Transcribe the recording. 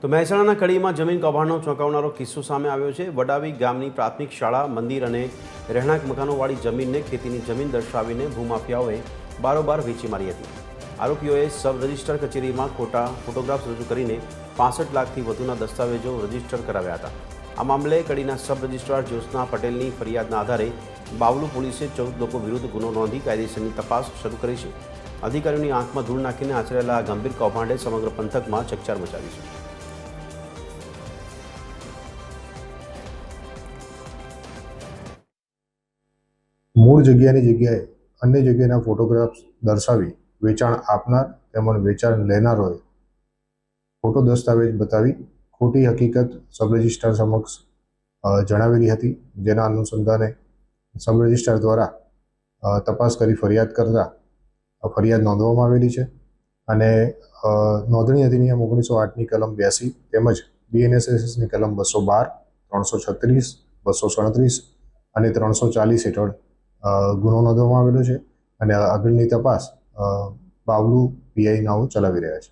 તો મહેસાણાના કડીમાં જમીન કૌભાંડનો ચોંકાવનારો કિસ્સો સામે આવ્યો છે। વડાવી ગામની પ્રાથમિક શાળા, મંદિર અને રહેણાંક મકાનોવાળી જમીનને ખેતીની જમીન દર્શાવીને ભૂમાફિયાઓએ બારોબાર વેચી મારી હતી। આરોપીઓએ સબ રજિસ્ટર કચેરીમાં ખોટા ફોટોગ્રાફ્સ રજૂ કરીને 65 લાખથી વધુના દસ્તાવેજો રજીસ્ટર કરાવ્યા હતા। આ મામલે કડીના સબ રજિસ્ટ્રાર જ્યોત્સના પટેલની ફરિયાદના આધારે બાવલુ પોલીસે 14 લોકો વિરુદ્ધ ગુનો નોંધી કાયદેસરની તપાસ શરૂ કરી છે। અધિકારીઓની આંખમાં ધૂળ નાખીને આચરેલા આ ગંભીર કૌભાંડે સમગ્ર પંથકમાં ચકચાર મચાવી છે। મૂળ જગ્યાની જગ્યાએ અન્ય જગ્યાના ફોટોગ્રાફ્સ દર્શાવી વેચાણ આપનાર તેમજ વેચાણ લેનારોએ ફોટો દસ્તાવેજ બતાવી ખોટી હકીકત સબ રજિસ્ટ્રાર સમક્ષ જણાવેલી હતી, જેના અનુસંધાને સબ રજિસ્ટ્રાર દ્વારા તપાસ કરી ફરિયાદ કરતા ફરિયાદ નોંધવામાં આવેલી છે અને નોંધણી અધિનિયમ 1908ની કલમ 82 તેમજ BNSSની કલમ 212, 336, 237 અને 340 હેઠળ ગુનો નોંધવામાં આવેલો છે અને આગળની તપાસ બાવલુ પીઆઈ નાઓ ચલાવી રહ્યા છે।